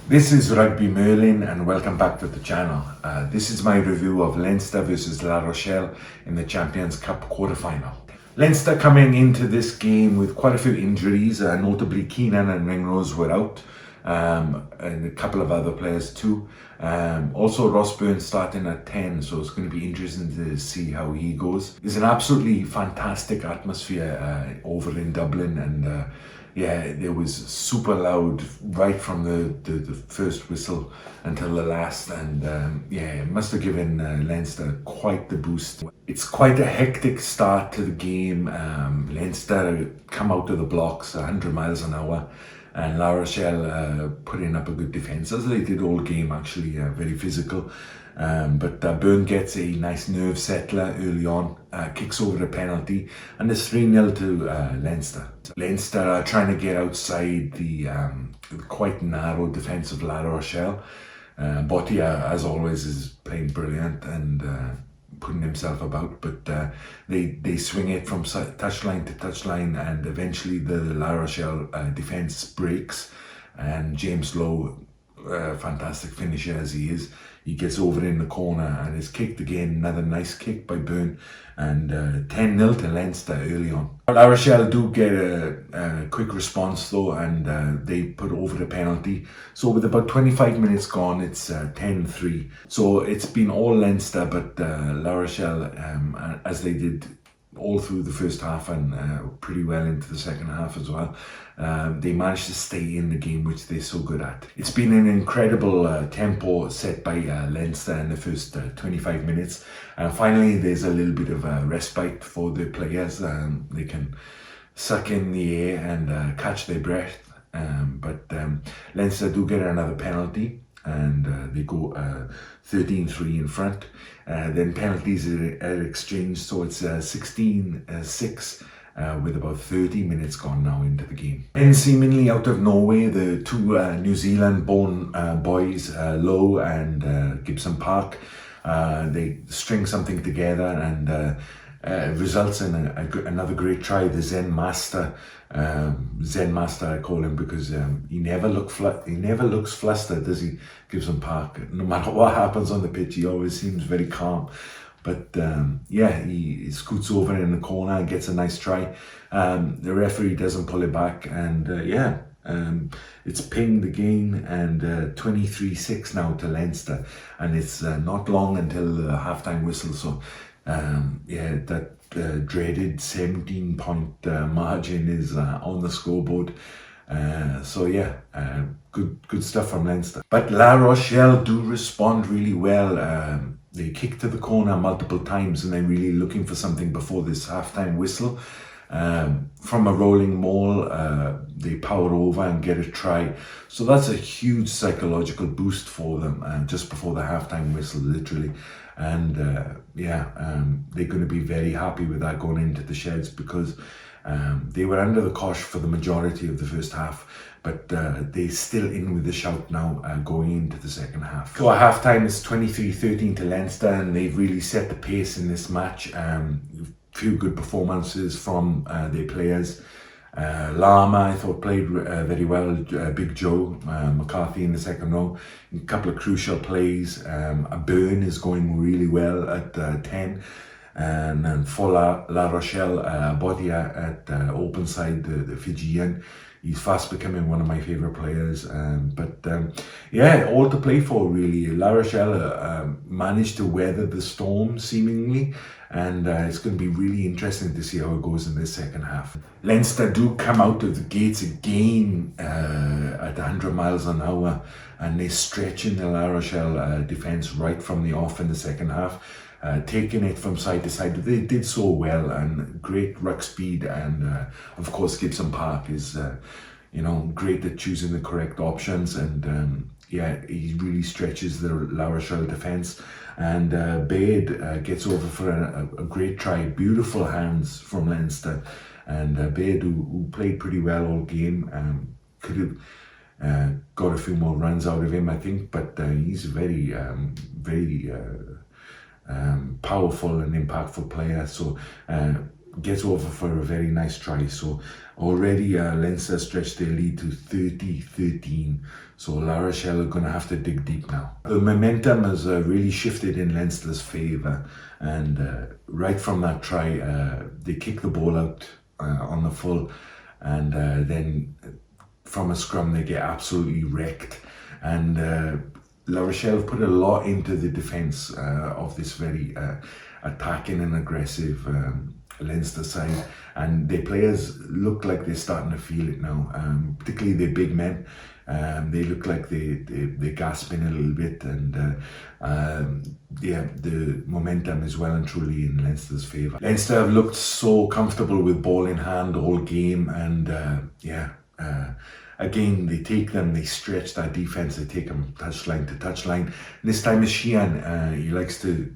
This is Rugby Merlin and welcome back to the channel. This is my review of Leinster versus La Rochelle in the Champions Cup quarter-final. Leinster coming into this game with quite a few injuries, notably Keenan and Ringrose were out, and a couple of other players too. Also Ross Byrne starting at 10, so it's going to be interesting to see how he goes. There's an absolutely fantastic atmosphere over in Dublin, and yeah, it was super loud right from the first whistle until the last, and yeah, it must have given Leinster quite the boost. It's quite a hectic start to the game. Leinster come out of the blocks 100 miles an hour, and La Rochelle putting up a good defence, as they did all game actually, very physical. But Byrne gets a nice nerve settler early on, kicks over the penalty, and it's 3-0 to Leinster. Leinster are trying to get outside the quite narrow defence of La Rochelle. Bottia, as always, is playing brilliant and putting himself about, but they swing it from touchline to touchline, and eventually the La Rochelle defence breaks, and James Lowe, fantastic finisher as he is, he gets over in the corner and is kicked again. Another nice kick by Byrne, and 10-0 to Leinster early on. La Rochelle do get a quick response though, and they put over the penalty. So with about 25 minutes gone, it's 10-3. So it's been all Leinster, but La Rochelle, as they did all through the first half and pretty well into the second half as well, they managed to stay in the game, which they're so good at. It's been an incredible tempo set by Leinster in the first 25 minutes. Finally, there's a little bit of a respite for the players. They can suck in the air and catch their breath. But Leinster do get another penalty, and they go 13-3 in front. Then penalties are exchanged, so it's 16-6 with about 30 minutes gone now into the game. And seemingly out of nowhere, the two New Zealand-born boys, Lowe and Gibson Park, they string something together, and results in another great try. The Zen Master I call him, because he never looks flustered, does he? Gibson Park. No matter what happens on the pitch, he always seems very calm. But yeah, he scoots over in the corner and gets a nice try. The referee doesn't pull it back, and yeah, it's pinged again, and 23-6 now to Leinster, and it's not long until the halftime whistle. So yeah, that dreaded 17-point margin is on the scoreboard. So yeah, good stuff from Leinster. But La Rochelle do respond really well. They kick to the corner multiple times, and they're really looking for something before this halftime whistle. From a rolling maul, they power over and get a try. So that's a huge psychological boost for them just before the halftime whistle, literally. And yeah, they're going to be very happy with that going into the sheds, because they were under the cosh for the majority of the first half, but they're still in with the shout now going into the second half. So at halftime it's 23-13 to Leinster, and they've really set the pace in this match. Few good performances from their players. Lama, I thought, played very well. Big Joe, McCarthy in the second row, a couple of crucial plays. Byrne is going really well at 10. And for La Rochelle, Bottia at open side, the Fijian. He's fast becoming one of my favourite players. Yeah, all to play for really. La Rochelle managed to weather the storm seemingly, and it's going to be really interesting to see how it goes in this second half. Leinster do come out of the gates again at 100 miles an hour, and they're stretching the La Rochelle defence right from the off in the second half. Taking it from side to side. They did so well, and great ruck speed, and of course Gibson Park is you know, great at choosing the correct options, and yeah, he really stretches the La Rochelle defence. And Baird gets over for a great try. Beautiful hands from Leinster, and Baird, who played pretty well all game, could have got a few more runs out of him, I think, but he's a very powerful and impactful player. So gets over for a very nice try. So already Leinster stretched their lead to 30-13. So La Rochelle are going to have to dig deep now. The momentum has really shifted in Leinster's favour, and right from that try, they kick the ball out on the full, and then from a scrum they get absolutely wrecked. And La Rochelle put a lot into the defence of this very attacking and aggressive Leinster side, and their players look like they're starting to feel it now, particularly their big men. They look like they're gasping a little bit, and yeah, the momentum is well and truly in Leinster's favour. Leinster have looked so comfortable with ball in hand all game, and yeah, again, they take them, they stretch that defence, they take them touchline to touchline. And this time is Sheehan, he likes to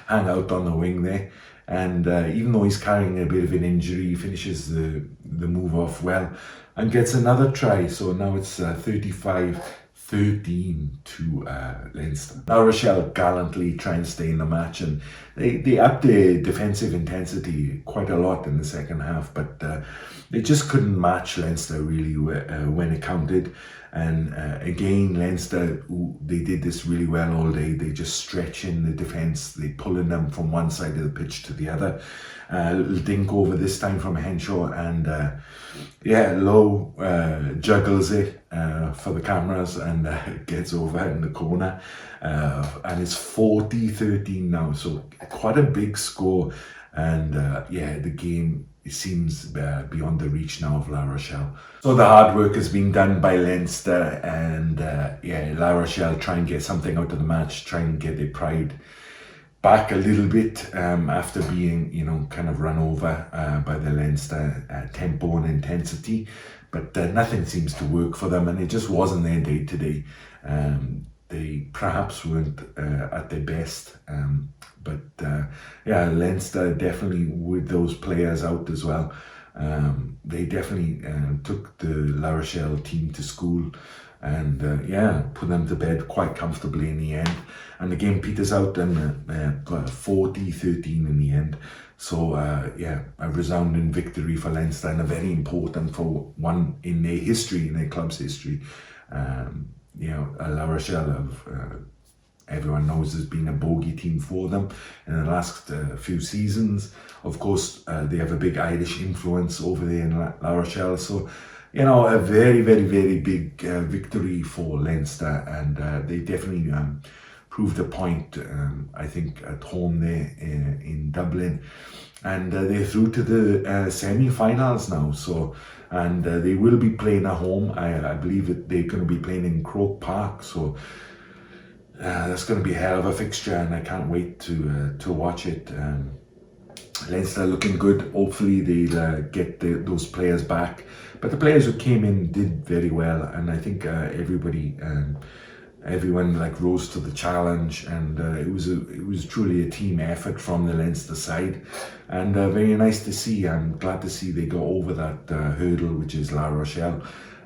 hang out on the wing there. And even though he's carrying a bit of an injury, he finishes the move off well and gets another try. So now it's 35-13 to Leinster. Now Rochelle gallantly try and stay in the match, and they upped their defensive intensity quite a lot in the second half, but they just couldn't match Leinster really when it counted. And again, Leinster, they did this really well all day. They just stretch in the defence, they pulling them from one side of the pitch to the other. Little dink over this time from Henshaw, and yeah, Lowe juggles it for the cameras and gets over in the corner. And it's 40-13 now, so quite a big score. And yeah, the game, it seems beyond the reach now of La Rochelle. So the hard work has been done by Leinster, and yeah, La Rochelle try and get something out of the match, try and get their pride back a little bit after being, you know, kind of run over by the Leinster tempo and intensity. But nothing seems to work for them, and it just wasn't their day today. They perhaps weren't at their best, but yeah, Leinster definitely with those players out as well. They definitely took the La Rochelle team to school, and yeah, put them to bed quite comfortably in the end. And the game peters out and got 40-13 in the end. So yeah, a resounding victory for Leinster, and a very important for one in their history, in their club's history. You know, La Rochelle have, everyone knows, has been a bogey team for them in the last few seasons. Of course, they have a big Irish influence over there in La Rochelle. So, you know, a very, very, very big victory for Leinster, and they definitely proved a point, I think, at home there in Dublin. And they're through to the semi-finals now. So, and they will be playing at home. I believe that they're going to be playing in Croke Park. So that's going to be a hell of a fixture, and I can't wait to watch it. Leinster looking good. Hopefully they'll get those players back. But the players who came in did very well, and I think everyone like rose to the challenge, and it was truly a team effort from the Leinster side, and very nice to see. I'm glad to see they go over that hurdle, which is La Rochelle,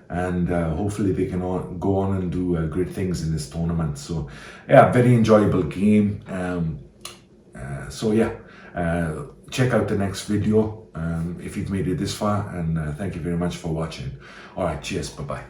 and hopefully they can go on and do great things in this tournament. So yeah, very enjoyable game. So yeah, check out the next video if you've made it this far, and thank you very much for watching. All right, cheers, bye bye.